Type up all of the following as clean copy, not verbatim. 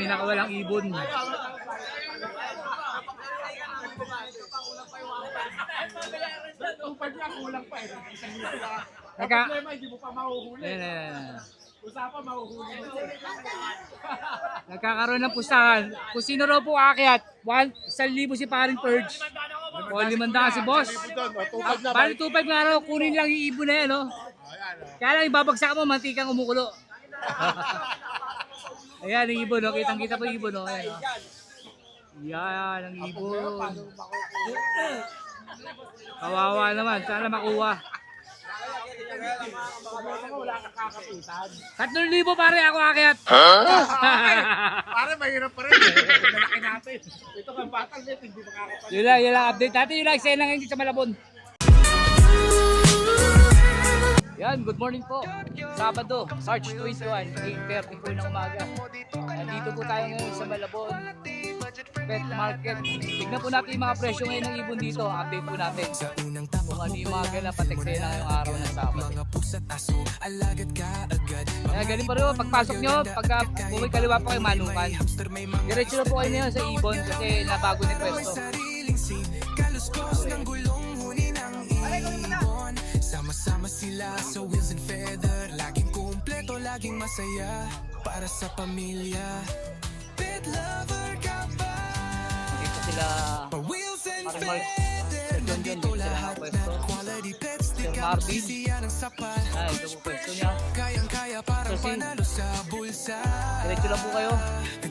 may nakawalang ibon. Kulang pa eh. Naka... Problema, hindi mo pa mahuhuli. Ayan. Usapan, mahuhuli mo. Nagkakaroon ng pustahan. Kung sino raw po aakyat, 1,000 si paring Purge. O 500 si boss. Bali 2,500 nga raw, kunin lang yung ibon na yan, no? Kaya lang ibabagsak mo, mantikang umukulo. Ayan, ang ibon, no? Kitang-kita po yung ibon, no? Ayan, no? Yan, ang ibon. Kawawa naman, sana makuha. 3,000 pare ako akyat. Pare, mahirap pa rin. Malaki natin. Ito kang batang net, hindi makakapag. Yun lang, update natin. Yun lang, eksena ngayon dito sa Malabon. Yan, good morning po. Sabado, March 21, 8:30 po ng umaga. Nandito po tayo ngayon sa Malabon Pet Market. Tignan po natin yung mga presyo ngayon ng ibon dito. Update po natin kung ano yung mga ganap at eksena ngayong araw ng Sabado. Kaya galing pa rin po, pagpasok nyo, pagka bumay kaliwa po kayo manukan. Diretso na po kayo ngayon sa ibon kasi nabago ni pwesto. Sama-sama sila sa wheels and feather. Laging kumpleto, laging masaya para sa pamilya. Pet lover ka ba? Dito sila Wheels and Mark Sir feather. John John, dito sila nakapwesto. Quality pets, di Sir ka Marvin, magsisiya ng sapat. ito po pwesto niya. Kayang-kaya parang Kasi, panalo sa bulsa. diretso lang po kayo.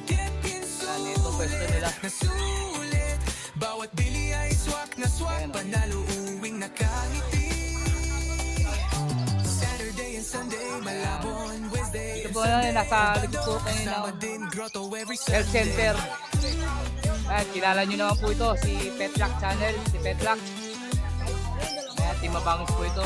Get pinso Yan, ito pwesto nila. na sulit. Bawat bili ay swak na swak. Ayan, Panalo uwing nakangiti. Saturday and Sunday, Malabon, Wednesday. Ito po yan, nasa likod po kayo Sama ng din grotto every health Sunday. center. Ayan, kilala nyo naman po ito, si Petlock Channel, si Petlock. Ayan, Team Mabangos po ito.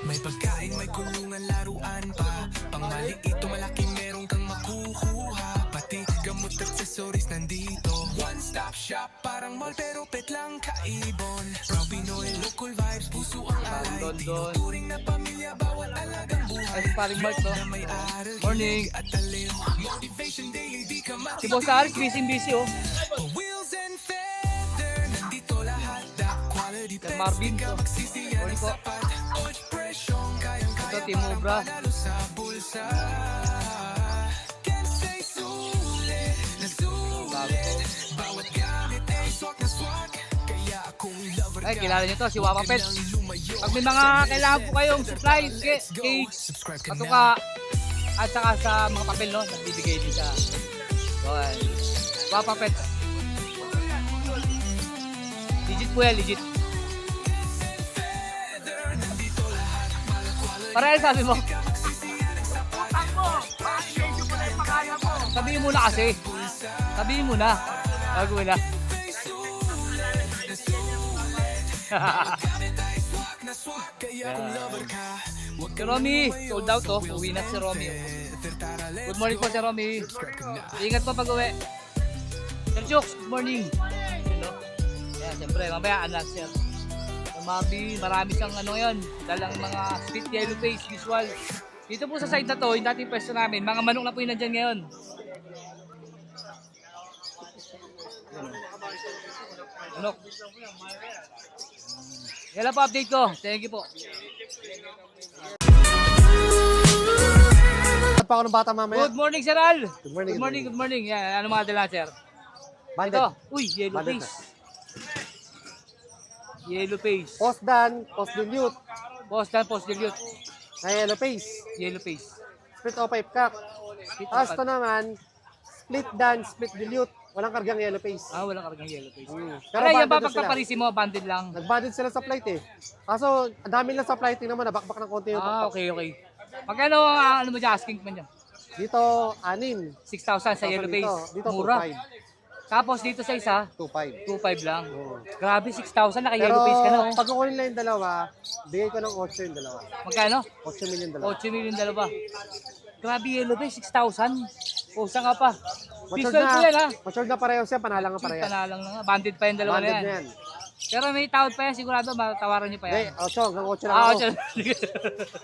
May pagkain, may kulungan, laruan pa. Pang maliit o malaki meron kang makukuha. Pati gamot at accessories nandito. One-stop shop, parang mall pero pet lang kaibon. Proud Pinoy, local vibes, puso ang alay. London. Tinuturing na pamilya, bawat alagang buhay. Ay, si paring Mark, no? May aral, Morning. at talino. Motivation daily, di ka Si Boss Aris, busy, oh. Wheels and feather, nandito lahat. The quality Sir Marvin, pets, di ka to. magsisiya Morning ng po. sapat. Presyong kayang-kaya Ito, Team Obra. panalo sa bulsa. Can't say sulit na sulit. Bago to. Bawat gamit ay swak na swak. Kaya akong lover Ay, ka. kilala nyo to, si Wapa Pets. Lumayo. Pag may mga kailangan po kayong supply, cage, patuka, at saka sa mga papel, no? Nagbibigay din siya. So, Wapa Pets. Legit po yan, legit. Para sabi mo. Sabihin mo na kasi. Sabihin mo na. Bago mo na. Si Romy, sold out to. Uwi na si Romy. Good morning po si Romy. Ingat po pag uwi. Sir Jokes, good morning. Yan, siyempre, mamaya announcer. Mabi, marami siyang ano ngayon, dalang mga split yellow face visual. Dito po sa side na to, yung dating pwesto namin, mga manok na po yung nandyan ngayon. Manok. Yan lang po update ko. Thank you po. Pa ako ng bata mamaya. Good morning, Sir Al. Good morning, Good morning, good morning. Yan, ano mga dala, Sir? Bandit. Ito. Uy, yellow Bandit face. Yellow face. Post Dan, post dilute, Post dan, post dilute. na yellow face. Yellow face. Split o pipe cock. Tapos ito naman, split Dan, split dilute. Walang kargang yellow face. Ah, walang kargang yellow face. Pero Pero yan banded ba na sila. pagpaparisi mo, banded lang? Nag-banded sila sa flight eh. Kaso, ang dami lang sa flighting naman, nabakbak ng konti yung Ah, pakpak. okay, okay. Magkano ang ano mo dyan, asking man dyan? Dito, 6. 6,000 sa yellow face. Dito, Mura. 2.5. Tapos dito sa isa, 2.5. 2,500 lang. Oo. Grabe, 6,000 naka Pero yellow face ka na. Oh. pag kukunin lang yung dalawa, bigay ko ng 8 yung dalawa. Magkano? 8 million dalawa. 8 million dalawa. Grabe, yellow face, 6,000. Pusa nga pa. Matured Visual ko yan ha. Matured na pareho siya, panalang na pareho. Panalang na nga. Banded pa yung dalawa na Banded yan. na yan. Pero may tawad pa yan, sigurado matawaran niyo pa Hindi, yan. 8 hanggang 8 lang Ah, ako. okay.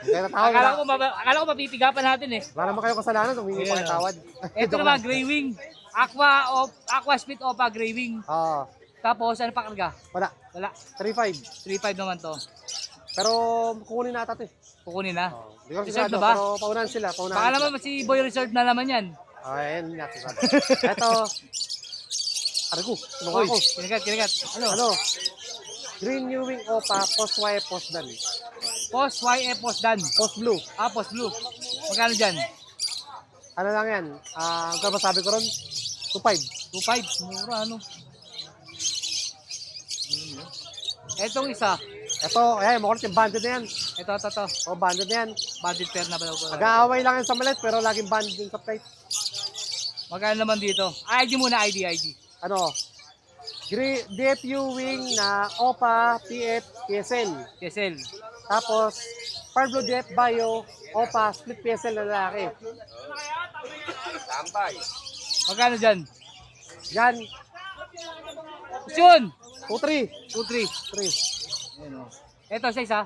Kaya natawag na. akala ko mapipigapan natin eh. Wala naman kayo kasalanan, humingi pa kayo tawad. Ito naman, Grey Wing. Aqua Split Opa Grey Wing. Oo. Tapos, ano pa karga? Wala. Wala. 3.5. 3.5 naman to. Pero kukunin na ata ito eh. Kukunin na. Hindi ko Reserve sigurado, na ba? pero paunahan sila. Paunahan Baka sila. naman si Boy Reserve na naman yan. Ayun, sigurado. Ito. Arigo, ano Uy, ako? kinikat. Ano? Green New Wing Opa, post wire, post dan. Post YF Post Dan. Post blue. Post Blue. Magkano dyan? Ano lang yan? Ang ba sabi ko ron? 2.5. 2.5. Mura ano. Etong isa. Ito, ayan, makulit yung banded na yan. Ito. O, banded na yan. Bandit pair na ba? Nag-aaway lang yan sa malit, pero laging banded din sa plate. Magkano naman dito? ID muna, ID. Ano? DFU Wing na Opa, PF, PSL. Kesel. Tapos, Parblo DF Bio, Opa, split PSL na lalaki. Magkano dyan? Yan, Yun! 2-3. 2.3. 3. Ayan o. Ito sa isa.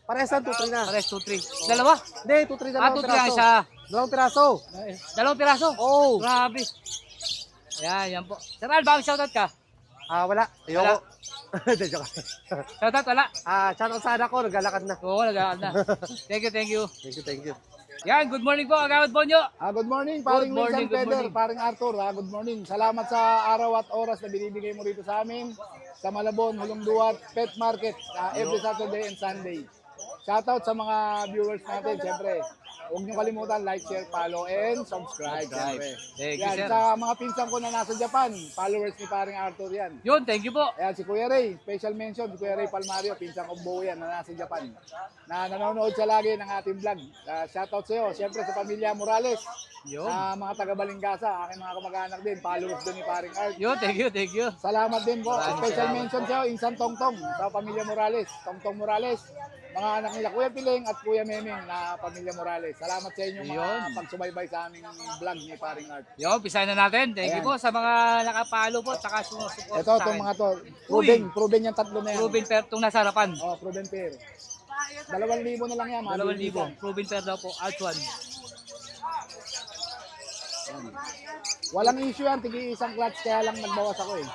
Parehas lang, 2-3 na. Pares 2.3. Dalawa? Hindi, 2-3 dalawang 2.3 ang piraso. isa. Dalawang piraso. Dalawang piraso? Oh. Grabe. Ayan, yan po. Sir Al, baka shoutout ka? Wala. Ayoko. Hindi, joke. Shoutout, wala. Shoutout sa anak ko, naglalakad na. Oo, nag-aaral na. Thank you. Thank you. Yan, good morning po, Agawad Bonyo. Good morning, paring Good morning, Wilson good Peder, morning. paring Arthur. Good morning. Salamat sa araw at oras na binibigay mo rito sa amin sa Malabon, Hulungduat, Pet Market every Saturday and Sunday. Shoutout sa mga viewers natin, siyempre. Huwag niyo kalimutan, like, share, follow, and subscribe. Siyempre. Thank you, Yan, sir. sa mga pinsan ko na nasa Japan, followers ni paring Arthur yan. Yun, thank you po. Ayan, si Kuya Ray, special mention, si Kuya Ray Palmario, pinsan ko buo yan na nasa Japan. Na nanonood siya lagi ng ating vlog. Shoutout sa iyo, siyempre sa pamilya Morales, Yun. mga taga Balingasa, aking mga kamag-anak din, followers din ni paring Art. Yun, thank you. Salamat din po. Maraming Special salamat. mention sa iyo, Insan Tongtong, sa pamilya Morales. Tongtong Morales, mga anak nila Kuya Piling at Kuya Memeng na pamilya Morales. Salamat sa inyong mga Yun. pagsubaybay sa aming vlog ni paring Art. Yun, pisahin na natin. Thank you Ayan. po sa mga nakapalo po, saka sumusupport Ito, sa itong akin. mga to. Uy. Proven yung tatlo na yan. Proven pair itong nasa harapan. Oh, proven pair. 2,000 na lang yan. 2,000. Proven pair daw po, Alt 1. Walang issue yan, tigi isang clutch kaya lang nagbawas ako eh.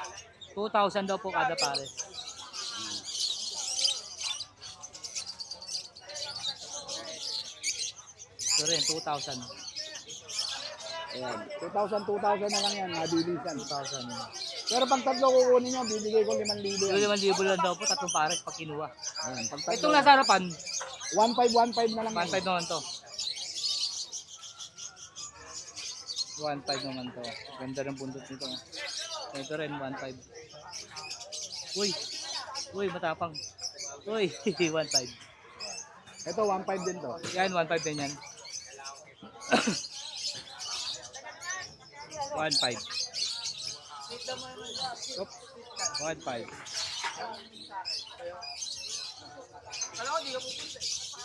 2,000 daw po kada pare. Ito rin, 2,000. Ayan. 2,000 na lang yan, mabilisan. 2,000. Pero pag tatlo kukunin nyo, bibigay ko 5,000 yan. 5,000 lang daw po, tatlong pares pag kinuha. Ayan, pag tatlo, Itong nasa harapan, 1,515 na lang yan. 1.5 naman to. 1.5 naman to. Ganda ng bundot nito. Ito rin, 1.5. Uy, matapang. Uy, 1.5. Ito, 1,500 din to. Yan, 1.5 din yan. 1.5. Oop. 1.5.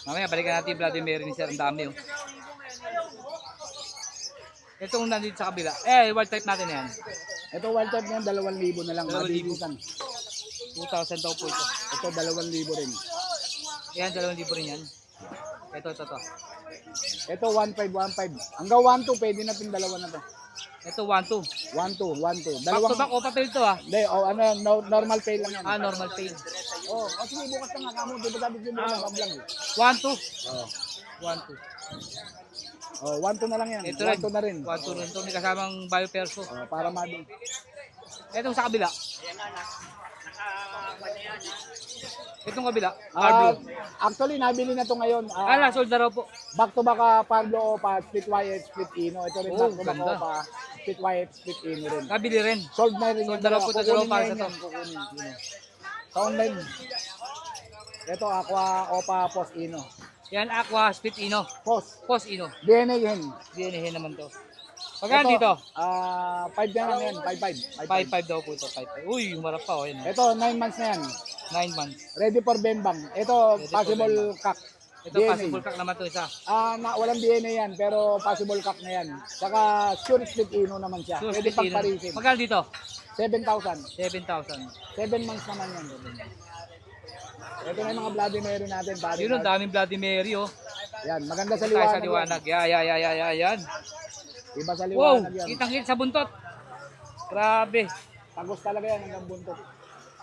Mamaya, balikan natin yung Vladimir ni Sir. Ang dami oh. Itong nandito sa kabila. Wild type natin yan. Ito, wild type niyan, 2,000 na lang. 2,000. Mabilisan. 2,000 daw po ito. Ito, 2,000 rin. Yan, 2,000 rin yan. Ito. Ito, 1,515. Hanggang 1,2, pwede natin dalawa na to. Ito, 1.2. 1,2. Back to back, o papel to ah. Hindi, normal pay lang yan. Normal pay. Sige, bukas na nga kamo. Di ba sabi ko bukas na vlog eh. 1.2. Oh. 1.2. 1,2 na lang yan. Ito rin. 1,2 na rin. 1.2 rin to. May kasamang bioperso. Para madi. Itong sa kabila. Itong kabila. Actually, nabili na to ngayon. Sold na raw po. Back to back Pablo Opa, split white, split ino. Ito rin Oh, back to back ganda. Opa, split white, split ino rin. Kabili rin. Sold na rin. Sold yung na raw dalawa. po ito, Kukunin dalawang para niya sa to. yan, kukunin. Sino? Sa online. Ito, Aqua Opa Post Ino. Yan, Aqua, Split Ino. Post. Post Ino. DNA yan. DNA naman to. Pagkaan dito? 5 na lang yan. 5,500. 5.5 daw po ito. 5.5. Uy, humarap pa. Yan. Ito, 9 months na yan. 9 months. Ready for bembang. Ito, Ready for possible bembang. cock. Ito, DNA. possible cock naman to isa. Walang DNA yan, pero possible cock na yan. Saka sure split ino naman siya. So, Pwede Split Ino. pang parisin. Pagkaan dito? 7,000. 7,000. 7 months naman yan. Ito na yung mga Bloody Mary natin. Body Yun, ang card. daming Bloody Mary, oh. Yan, maganda sa Tayo liwanag. sa liwanag. Yan. Iba sa Wow, liwanag yan. kitang-kita sa buntot. Grabe. Tagos talaga yan hanggang buntot.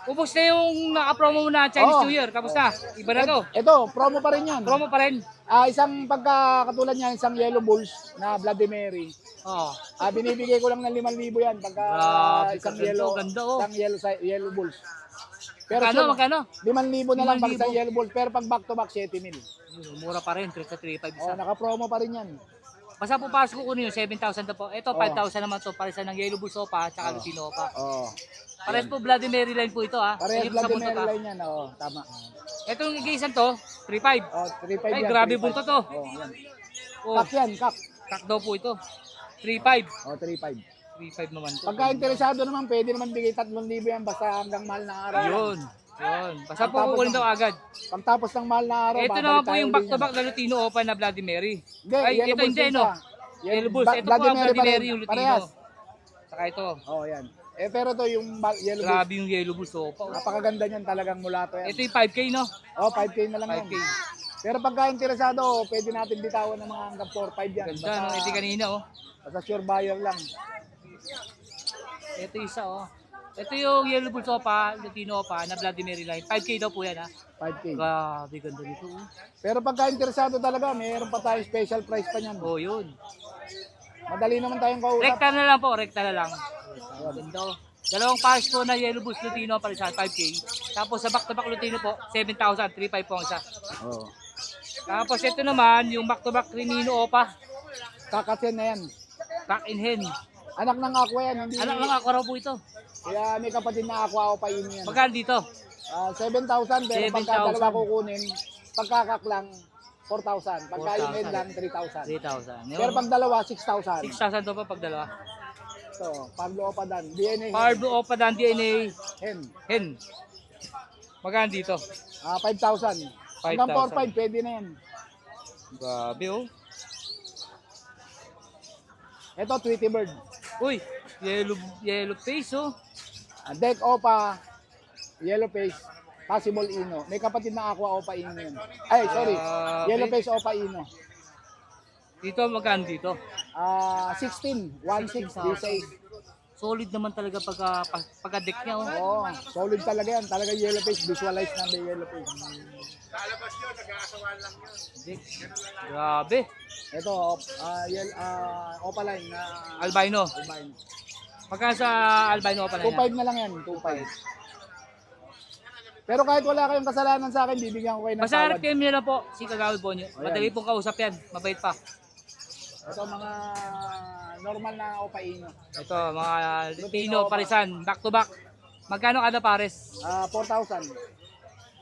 Ubus na yung naka-promo mo na Chinese Oo. New Year. Kamusta? Iba na to. Ito, promo pa rin yan. Promo pa rin. Isang pagkakatulad niyan, isang Yellow Bulls na Bloody Mary. Oo. Binibigay ko lang ng 5,000 yan pagka Grabe, isang kaganda, yellow, ganda, oh. isang yellow Bulls. Pero Magkano? 5,000 na lang pag 5,000. isang Yellow Bulls, pero pag back to back 7,000. Mura pa rin. 3,500 isa. Naka-promo pa rin yan. Basta po pasok ko kunin yung 7,000 na po. Ito, 5,000 naman to. Parisa ng Yellow Bulls Sopa at saka Lutino Opa. Pares po Bloody Mary line po ito, ha. Parehas Yung sa Bloody buntot, Mary ha. line yan. Tama. Itong igaisan to, 3,500. 3,500 Ay, yan. grabe 3,500. buntot to. Yan. Oh, Kak yan, kak. kak daw po ito. 3,500. 3,500. 3,500 naman to. Pagka interesado naman, pwede naman bigay 3,000 yan basta hanggang mahal na araw. Yun. Basta po Pagtapos kukunin ng- daw agad. Pagtapos ng mahal na araw, Ito babalik naman po tayo yung ulit back-to-back na Lutino Opa na Bloody Mary. Hindi, Ay, Yellow ito Bulls hindi, yun no? siya. Yellow Bulls. Ito po ang Bloody pa rin. Mary yung Lutino. Parehas. Saka ito. Yan. Pero to yung Yellow Bulls. Grabe yung Yellow Bulls Opa. Napakaganda niyan talagang mulato yan. Ito yung 5K, no? 5K na lang 5K. yan. Pero pagka interesado, pwede natin bitawan ng mga hanggang 4-5 yan. Ganda, no? Ito kanina, oh. Basta sure buyer lang. Ito isa, oh. Ito yung Yellow Bulls Opa, Lutino Opa na Bloody Mary line. 5K daw po yan, ha? 5K. Grabe, ganda nito, oh. Pero pagka interesado talaga, mayroon pa tayong special price pa niyan. Oh, yun. Madali naman tayong kausap. Rekta na lang po, rekta na lang. Ganda, oh. Dalawang pares po na Yellow Bulls Lutino pa isa, 5K. Tapos sa back-to-back Lutino po, 7,000, 3,500 po ang isa. Oh. Tapos ito naman, yung back-to-back Rinino Opa, Kakatyan na yan. back in hand. Anak ng aqua yan. Hindi, Anak lang ako raw po ito. Kaya may kapatid na aqua o pain yan. Magkano dito? 7,000 pero pagka 7,000. dalawa kukunin, pagkakak lang 4,000. Pagka yung head 4,000. lang 3,000. 3,000. Pero pag dalawa 6,000. 6,000 to pa pag dalawa. So, Pablo Opadan, DNA. Pablo Opa dan DNA Hen. hen. Magkano dito? 5,000. Hanggang 5,000. 4,500 pwede na yan. Grabe, oh. Ito Tweety Bird. Uy, yellow face, oh. Deck Opa, Yellow Face, Possible Ino. May kapatid na aqua Opa Ino yan. Ay, sorry. Yellow Face Opa Ino. Dito, magkano dito? 16, 1,600 D6. Solid naman talaga pagka-deck niya, oh. Oo, solid talaga yan. Talaga Yellow Face, visualize na may Yellow Face. Deck. Grabe. Ito, Opaline na Albino. Albino. Magkano sa albino Opa na yan? 2,500 na lang yan, 2,500. Pero kahit wala kayong kasalanan sa akin, bibigyan ko kayo ng Basta harap tawad. kayo nyo lang po, si Kagawad Bonyo. Ayan. Madali pong kausap yan, mabait pa. Ito mga normal na Opa Ino. Ito, mga Lutino, Parisan, back to back. Magkano kada pares? 4,000.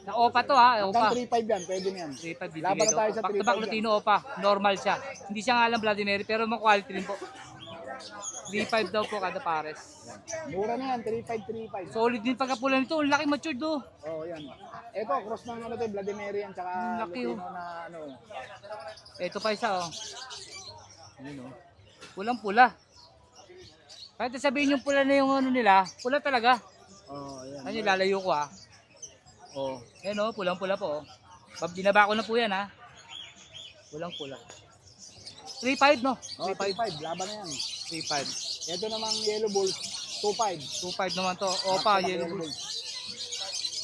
Na Opa to, ha? Opa. Hanggang 3,500 yan, pwede na yan. 3,500 bibigay Laban na daw. tayo sa Back to back 3,500 Lutino Opa, normal siya. Hindi siya nga lang Bloody Mary, pero mga quality rin po. 3,500 daw po kada pares. Mura na yan, 3,500. Solid din pagkapula nito, ang laki matured, oh. Oh, yan. Ito, cross ng ano to, Bloody Mary yan, tsaka Laki, Lutino na ano. Ito pa isa, oh. Yun, oh. Pulang-pula. Kahit sabihin yung pula na yung ano nila, pula talaga. Oh, yan. Ano yung lalayo ko, ha. Oh, yan, oh, pulang-pula po, oh. Binaba ko na po yan, ha. Pulang-pula. 3,500, no? Oh, 3,500, laban na yan. 3,500. Ito namang Yellow Bulls, 2,500. 2,500 naman to. Opa, Yellow Bulls.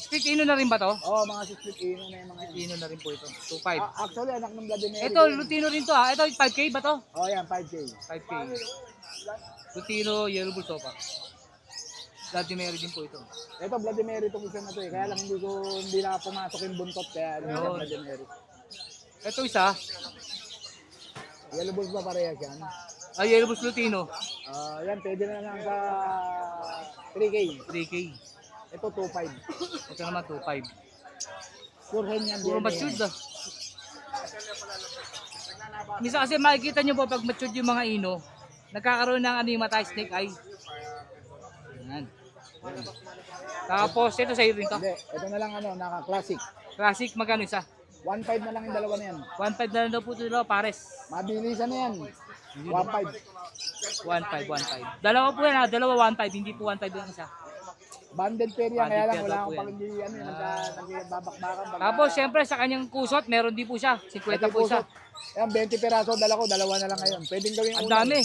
Split Ino na rin ba to? Oh, mga split Ino na yung mga yan. Ino na rin po ito. 2,500. Actually, anak ng Bloody Mary. Ito, Lutino rin to, ha. Ito, 5K ba to? Oh, yan, 5K. 5K. Lutino, Yellow Bulls, Opa. Bloody Mary din po ito. Ito, Bloody Mary itong isa na to eh. Kaya lang hindi na pumasok yung buntot. Kaya Yun. yung Bloody Mary. Ito isa, Yellow Bulls ba parehas yan? Yellow Bulls Lutino. Yan, pwede na lang sa 3K. 3K. Ito, 2,500. Ito naman 2,500. Pure hen yan. Puro DNA matured, yan. ah. Misa kasi makikita nyo po pag matured yung mga ino, nagkakaroon ng ano yung mata, snake eye. Yan. Tapos ito sa'yo rin to. Hindi, ito na lang ano, naka-classic. Classic, magkano isa? 1,500 na lang yung dalawa na yan. 1,500 na lang daw po ito dalawa, pares. Mabilisan na yan. 1.5. 1.5. Dalawa po yan ha, dalawa 1.5, hindi po 1.5 lang isa. Banded pair yan, kaya lang Banded pair wala daw akong po pang hindi, nagbabakbakan. Tapos syempre sa kanyang kusot, meron din po siya, 50 po isa. Ayan, 20 peraso, dala ko, dalawa na lang ngayon. Pwedeng gawin Ang dami.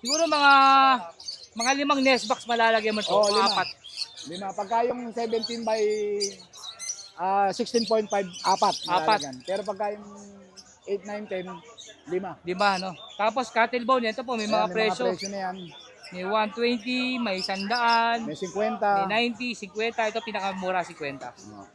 Siguro mga 5 nest box malalagyan mo to, Oo, mga 5. 5. Pagka yung 17 by 16.5, 4. malalagyan. Pero pagka yung 8, 9, 10, 5. 5, no? Tapos cattle bone, ito po, may mga presyo. Mga presyo na yan. May 120, may 100, May 50. may 90, 50. Ito pinakamura, 50.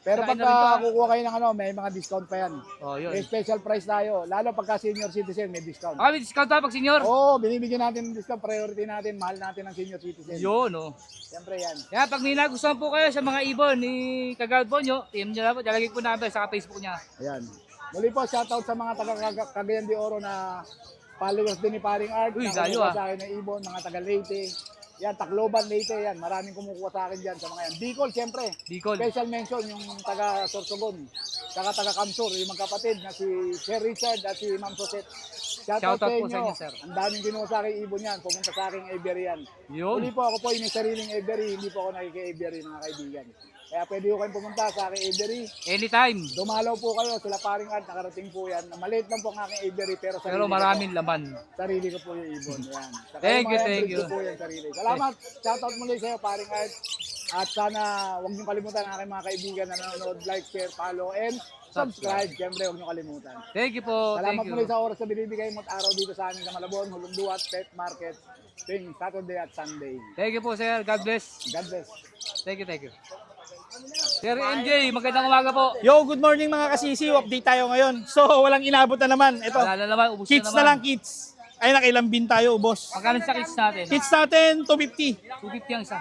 Pero Saka pagka kukuha kayo ng may mga discount pa yan. Oh, yun. May special price tayo. Lalo pagka senior citizen, may discount. May discount pa pag senior. Oo, binibigyan natin ng discount. Priority natin. Mahal natin ang senior citizen. Yun, no? Siyempre yan. Kaya pag may nagustuhan po kayo sa mga ibon ni Kagawad Bonyo, PM nyo na po, dalagay po number sa Facebook niya. Ayan. Muli po, shoutout sa mga taga Cagayan de Oro na followers din ni Paring Art. Uy, na layo, kumukuha sa akin ng ibon, mga taga Leyte. Yan, Tacloban, Leyte, yan. Maraming kumukuha sa akin dyan sa mga yan. Bicol, siyempre. Bicol. Special mention yung taga Sorsogon. Saka taga Kamsur, yung magkapatid na si Sir Richard at si Ma'am Soset. Shoutout Shoutout sa po inyo. sa inyo, sir. Ang daming kinuha sa akin ibon yan. Pumunta sa aking aviary yan. Yun. Uli po, ako po yung may sariling aviary. Hindi po ako nakiki-aviary, mga kaibigan. Kaya pwede ko kayong pumunta sa aking aviary. Anytime. Dumalaw po kayo, sila Paring Art, nakarating po yan. Maliit lang po ang aking aviary, pero Pero maraming laman. sarili ko po yung ibon. Yan. Saka Thank yung you, mga thank breed you. ko po yan, sarili. Salamat. Shoutout muli sa'yo, Paring Art. At sana huwag niyo kalimutan ang aking mga kaibigan na nanonood, like, share, follow, and subscribe. Siyempre, huwag niyo kalimutan. Thank you po. Salamat Thank you. muli sa oras na binibigay mo at araw dito sa amin sa Malabon, Hulong Duat, Pet Market, tuwing Saturday at Sunday. Thank you po, sir. God bless. God bless. Thank you, thank you. Sir MJ, magandang umaga po. Yo, good morning mga kasisiw. Update tayo ngayon. So, walang inabot na naman. Ito, Wala na naman, ubus kits na na naman. lang, kits. Ay, nakilambin tayo, boss. Magkano sa kits natin? Kits natin, 250. 250 ang isa.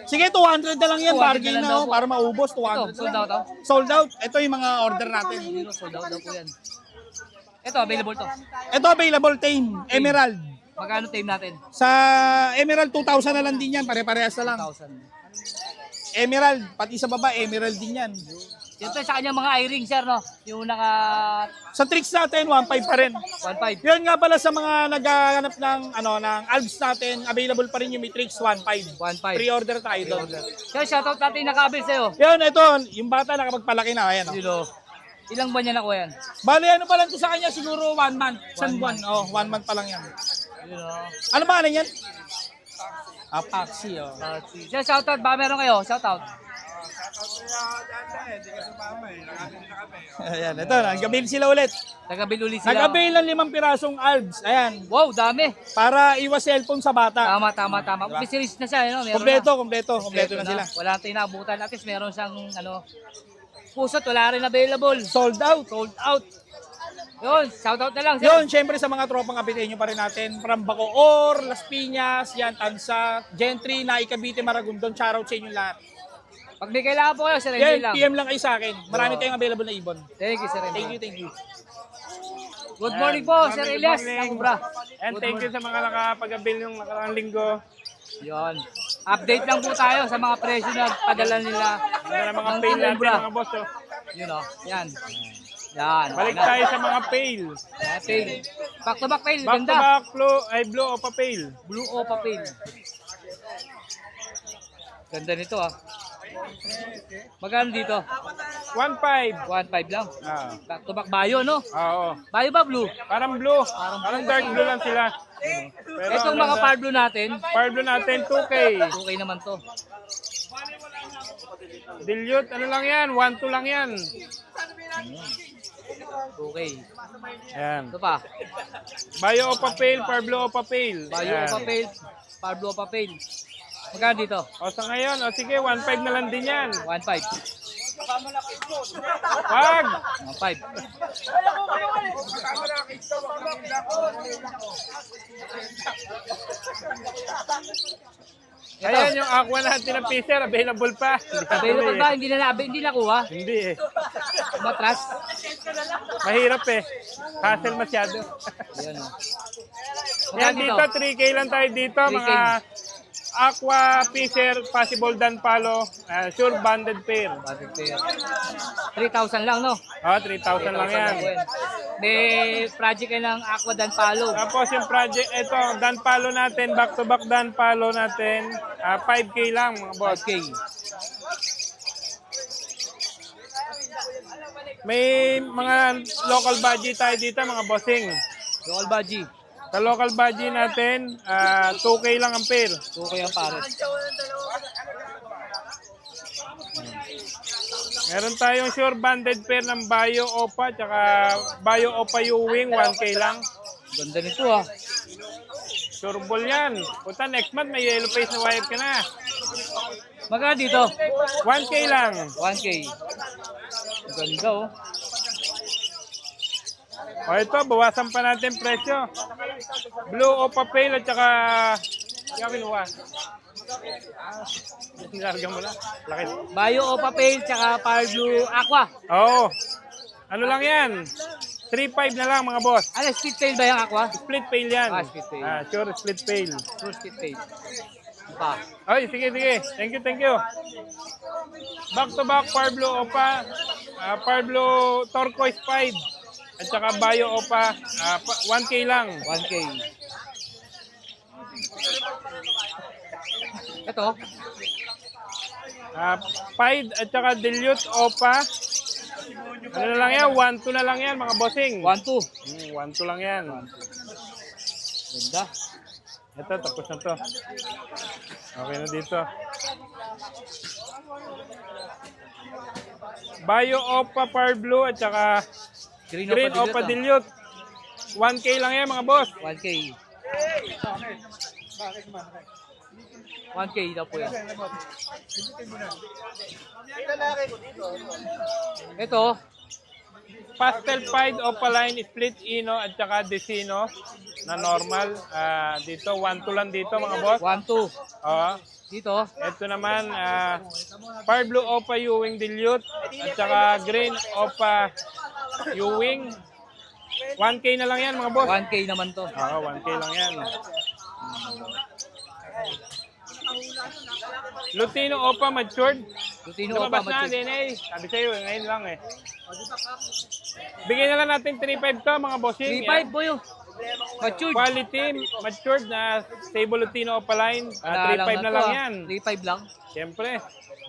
Sige, 200 na lang yan. 200 Bargain na lang na, daw oh, po. para maubos. Ito, 200 sold na out lang. oh. Sold out. Ito yung mga order natin. Zero, sold out daw po yan. Ito, available to. Ito, available tame. Emerald. Magkano time natin? Sa Emerald, 2,000 na lang din yan. Pare-parehas na lang. 1,000. Emerald. Pati sa baba, Emerald din yan. Siyempre sa kanyang mga eye-ring, sir, no? Yung naka Sa tricks natin, 1.5 pa rin. 1.5. Yun nga pala sa mga naghahanap ng, ng albs natin, available pa rin yung Matrix 1.5. 1.5. Pre-order tayo doon. Sir, shoutout natin nakabil sa'yo. Yun, ito, yung bata nakapagpalaki na. Ayan, oh. Dilo. Ilang buwan niya nakuha yan? Bali, ano pa lang to sa kanya, siguro 1 month. San buwan? Oh, 1 month pa lang yan. Dilo. Ano ba yan? Apaxi, oh. Sir, shoutout ba meron kayo? Shoutout. Ayan, ito, nag-avail sila ulit. Nagabil ulit sila. Nag-avail ng 5 pirasong albs. Ayan, Wow, dami. para iwas cellphone sa bata. Tama. May series na siya, no? Meron Kompleto na sila. Wala tayong naabutan. At least meron siyang, pusot, wala rin available. Sold out. Sold out. Yun, shoutout na lang, sir. Yun, syempre sa mga tropang kapitenyo pa rin natin. From Bacoor, Las Piñas, yan, Tansa, Gentry, Naikabite, Maragondon, shoutout sa inyo lahat. Pag may kailangan po kayo, sir, Yan, hindi lang. PM lang kayo sa akin. Marami tayong available na ibon. Thank you, sir. Thank you. Good morning po, Sir Elias. Nakubra. And thank you sa mga nakapag-avail yung nakaraang linggo. Yun. Update lang po tayo sa mga presyo na padala nila. Para mga ng fail natin Cobra. mga boss. Oh. Yun o. Yan. Yan. Balik Yan. tayo sa mga fail. Fail. Back to back fail. Back to Ganda. back, blue o pa fail. Blue o pa fail. Ganda nito ah. Magkano dito? 1.5. 1.5 lang. Ah, Back to back bayo, no? oo. Bayo ba blue? Parang blue. Parang dark blue lang sila. Pero Itong mga par blue natin, par blue natin 2K. okay naman to. Dilute, ano lang yan? 1-2 lang yan. Okay. Ayan. Ito pa. Bayo o pa fail, par blue o pa fail. Bayo o pa fail. Par blue o pa fail. Magkano dito? O sa ngayon, o sige, 1.5 na lang din yan. 1.5. Wag! 1.5. Ayan yung aqua natin na Fisher, available pa. Available ba? Hindi nakuha? Hindi eh. Matras? Mahirap eh. Hassle masyado. Ayan o. Yan Magkano dito, 3K lang tayo dito. 3K. Mga Aqua, Fisher, Possible Dan Palo, sure banded pair. Bakit kaya? 3,000 lang, no? 3,000 lang yan. May project kayo ng Aqua Dan Palo. Tapos yung project, ito, Dan Palo natin, back-to-back Dan Palo natin, 5K lang mga boss. 5K. May mga local budget tayo dito mga bossing. Local Baji. Sa local budget natin, 2K lang ang pair. 2K ang pares. Meron tayong sure banded pair ng Bayo Opa, tsaka Bayo Opa U-Wing, 1K lang. Ganda nito ah. Sure ball yan. Puta, next month may yellow face na wife ka na. Magkano dito? 1K lang. 1K. Ganda oh. O ito, bawasan pa natin presyo. Blue Opa Pale at tsaka... Kaya kinuha. Nilargan mo na. Laki. Bayo Opa Pale tsaka Power Blue Aqua. Oo. Ano lang yan? 3.5 na lang mga boss. Ano, split tail ba yung Aqua? Split pail yan. Split pail. Sure, split pail. True split tail. Pa. Ay, sige, sige. Thank you, thank you. Back to back, Power Blue Opa. Power Blue Turquoise 5. At saka Bayo Opa. 1K lang. 1K. Ito. Pied at saka Dilute Opa. Ano na lang yan? 1-2 na lang yan mga bossing. 1-2. 1-2 lang yan. Ganda. Ito, tapos na to. Okay na dito. Bayo Opa Power Blue at saka Green Opa Dilute. 1K lang yan mga boss. 1K. 1K daw po yan. Ito. Pastel Pied Opaline Split Ino at saka Decino na normal. Dito, 1-2 lang dito mga boss. 1-2. Oo. Dito. Ito naman, Power Blue Opa U-Wing Dilute at saka Green Opa U-Wing. 1K na lang yan mga boss. 1K naman to. Oo, 1K lang yan. Lutino Opa Matured. Lutino Opa Lumabas na, Matured. DNA. Sabi sa'yo, ngayon lang eh. Bigyan na lang natin 3.5 to mga bossing. 3.5 boyo. Matured. Quality, matured na stable Lutino Opaline. 3.5 na lang yan. 3.5 lang. Siyempre.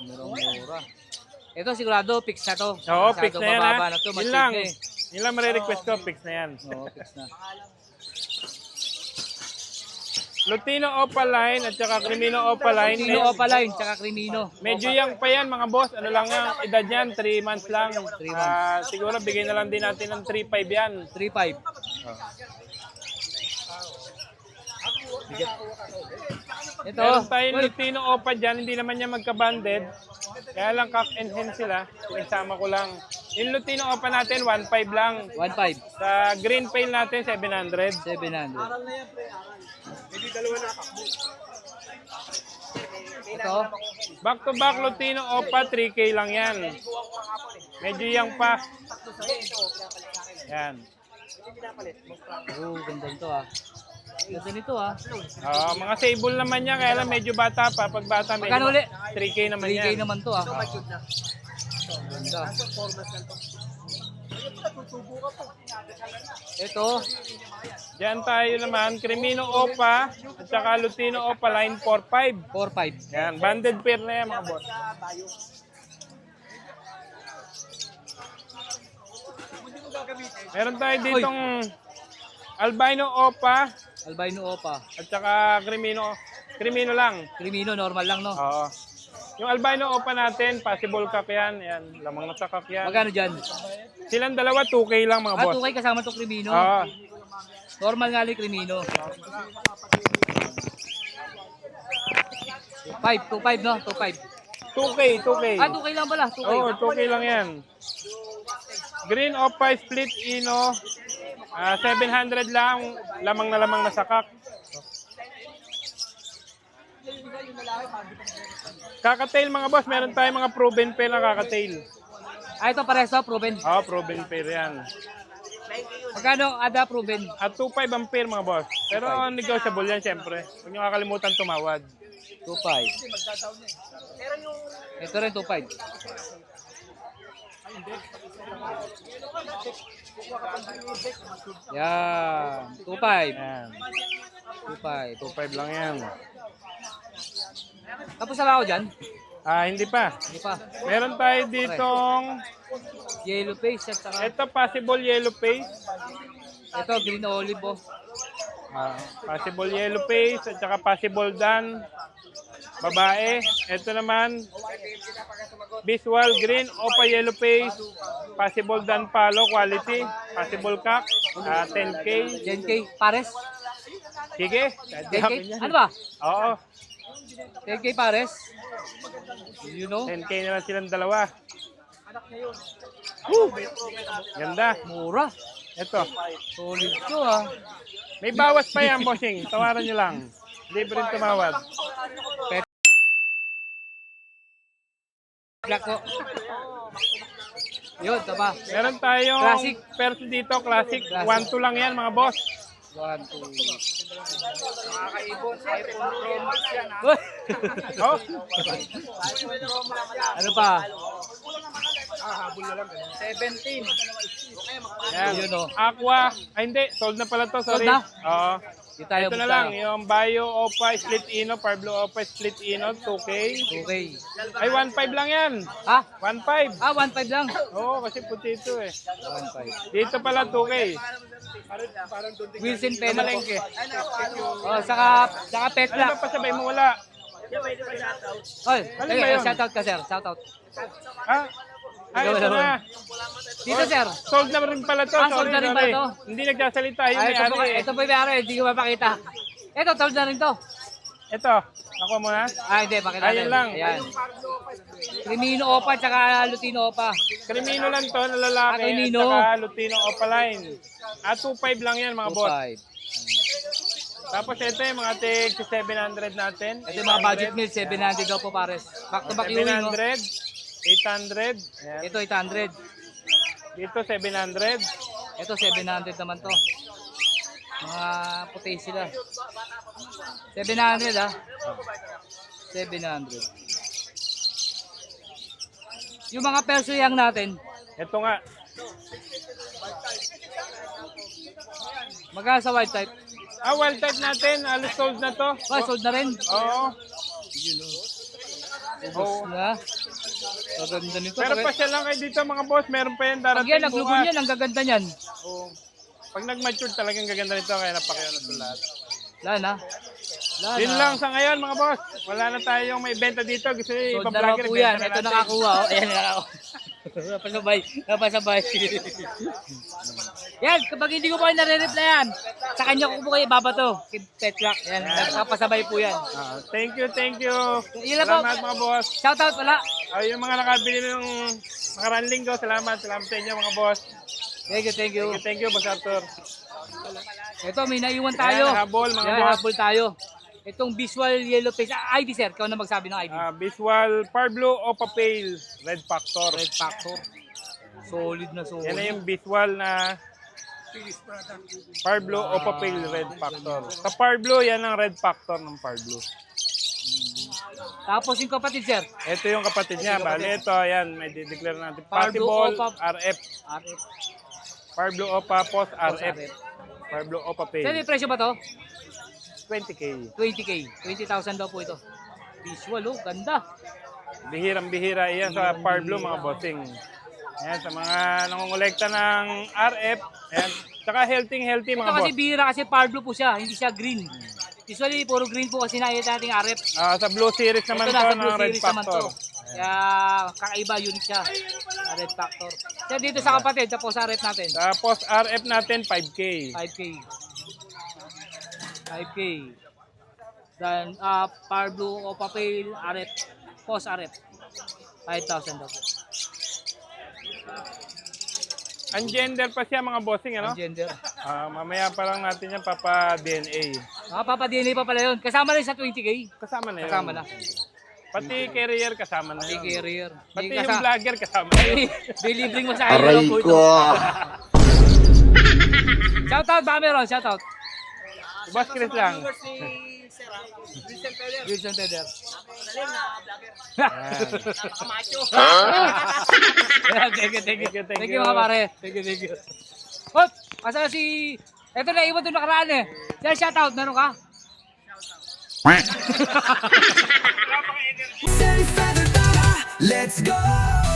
Mura-mura. Ito sigurado fix na to. Oo, Masyado fix na yan bababa ha. na to. Yun Matured lang. na eh. Yun lang marirequest ko, fix na yan. Oo, fix na. Lutino Opaline at saka Crimino Opaline. Lutino Opaline, tsaka Crimino. Medyo young pa yan mga boss. Ano lang yan, edad yan, 3 months lang. 3 months. Siguro bigay na lang din natin ng 3.5 yan. 3.5. Ito. Meron tayong Lutino Opa dyan, hindi naman niya magka-banded. Kaya lang cock and hen sila. Pinagsama ko lang. Yung Lutino Opa natin, 1.5 lang. 1.5. Sa green pail natin, 700. 700. Ito. Back to back Lutino Opa, 3K lang yan. Medyo young pa. Yan. Oh, ganda nito ah. Ganda nito ah. Mga sable naman yan, kaya lang medyo bata pa. Pag bata, Magkano medyo uli? 3K naman 3K yan. naman to ah. Ganda. Ito. Diyan tayo naman, Crimino Opa at saka Lutino Opa line 4.5. 4.5. Yan, banded pair na yan mga boss. Meron tayo ditong Albino Opa Albino Opa. at saka Crimino lang. Crimino, normal lang no? Oo. Yung Albino Opa natin, possible cock yan. Yan, lamang na sa cock yan. Magkano dyan? Silang dalawa, 2K lang mga boss. 2K kasama to Crimino. Oo. Normal nga lang Crimino. 2.5 no? 2.5. 2K. 2K lang pala. 2K. Oo, 2K lang yan. Green Opa Split Ino. 700 lang. Lamang na sa cock. Kakatail mga boss, meron tayong mga proven pair na kakatail. Ito pareso, proven. Oo, proven pair yan. Magkano ada proven? At 2.5 ang pair mga boss. Pero negotiable yan syempre. Huwag nyo kakalimutan tumawad. 2.5. Ito rin 2.5. Yan. 2.5. Yan. 2.5. 2.5 lang yan. Tapos na ba ako dyan? Hindi pa. Hindi pa. Meron tayo ditong, Yellow face at saka ito possible yellow face. ito green olive oh. Possible yellow face at saka possible dan. Babae. Ito naman, visual green, opa yellow face, possible dan palo quality, possible cock, 10K. 10K pares. Sige. 10K? Ano ba? Oo, 10K pares. You know? 10K na lang silang dalawa. Ganda. Mura. Ito. Solid to ah. May bawas pa yan, bossing. Tawaran nyo lang. Libre rin tumawad. Black ko. Yun, ito pa. Meron tayong Classic. perso dito, classic. Classic. 1-2 lang yan, mga boss. 1, 2. Oh, Ano pa? 17. yan. Yun oh. Aqua. Ay, hindi. Sold na pala to. Sorry. Sold na? Oo. Di tayo Ito na basta. lang. Yung Bio Opa Split Ino, Parblo Opa Split Ino, 2K. 2K. Ay, 1.5 lang yan. Ha? 1.5. 1.5 lang. Oo, kasi puti ito eh. 1.5. Dito pala 2K. Wilson Pena po. Malengke. Oh, saka pet Ano lock. ba pasabay mo? Wala. Oy, Alin ba yun? shoutout ka sir. Shoutout. Ha? Ay, ito na. Dito sir. Sold na rin pala to. Ah, sold Sorry, na rin pala sorry. to? Hindi nagsasalita yung Ay, may-ari eh. ito po yung may-ari. Hindi ko mapakita. Ito, sold na rin to. Ito. Ako muna. Hindi, pakita Ayun natin. lang. Ayan. Crimino Opa, tsaka Lutino Opa. Krimino lang to na lalaki at Krimino. saka Lutino Opaline. 2.5 lang yan mga boss. 2.5. Tapos ito yung mga tig 700 natin. Ito yung mga budget meal, 700 daw po pares. Back to back Ewing, no? 700. 800. Ayan. Ito 800. Dito 700. Ito 700 naman to. Mga puti sila. 700 ah. 700. Yung mga perso yang natin, Ito nga. magkano sa wild type? Wild type natin. Alos sold na to. Sold na rin. Oo. Ubus na. Maganda nito. Pero pasya lang kayo dito mga boss. Meron pa yan Pag darating yan, naglugon yan, ang gaganda niyan. Oo. Pag nag-mature talagang gaganda nito. Kaya napakyaw na ito lahat. Wala na. Wala Yun na. lang sa ngayon mga boss. Wala na tayong may benta dito. Gusto nyo Sold na raw iba-vlogger. po yan. ibenta na Ito natin. nakakuha. Oh. Ayan, nakakuha. Napasabay. Napasabay. Yan, kapag hindi ko po kayo nare-replyan, sa kanya ko po kayo ibabato. Petlak. Yan, napasabay po yan. Thank you, thank you. Yun lang po. Salamat mga boss. Shoutout wala. Yung mga nakabili ng nakaraan linggo, salamat. Salamat sa inyo mga boss. Thank you, thank you. Thank you, Boss Arthur. Ito, may naiwan tayo. Ayan, habol, mga Yan, boss. habol tayo. Itong visual yellow face. ID sir, ikaw na magsabi ng ID. Visual Parblo Opa Pale Red Factor. Red Factor. Solid na solid. Yan na yung visual na Parblo Opa Pale Red Factor. Sa Parblo, yan ang Red Factor ng Parblo. Tapos yung kapatid sir. Ito yung kapatid niya. Bale, ito, ayan, may declare natin. Parblo Possible Opa RF. RF. Parblo Opa Post RF. RF. Parblo Opa Sir, may Pale. presyo ba to? 20K. 20K. 20,000 daw po ito. Visual oh, ganda. Bihirang-bihira iyan sa Parblo mga bossing. Ayan, sa mga nangongolekta ng RF. Ayan, saka healthy Ito mga kasi boss. bihira kasi Parblo po siya, hindi siya green. Usually, puro green po kasi nakita nating RF. Sa Blue Series naman Ito to nasa ng Blue Red Series naman to. Factor. Kaya kakaiba, unique siya. Red Factor. Sir, dito sa kapatid, tapos sa RF natin. Tapos RF natin 5K. 5K. 5K. Then, Parblo o Papel, RF. Post RF. 5,000 daw po. Ang gender pa siya mga bossing, ano? Ang gender. Mamaya pa lang natin yan papa-DNA. Papa-DNA pa pala yun. Kasama rin sa 20K. Kasama na yun. Kasama na. Pati carrier kasama na Pati yun. carrier. Pati yung vlogger kasama na yun. Delivering mo sa akin. Aray ko. Shoutout ba meron? Shoutout. Boss Chris lang. Wilson Peder. Thank you. Thank you mga pare. Thank you. Hop! Asa si... Ito na, iwan doon nakaraan eh. Sir, shoutout. Meron ka? Let's go!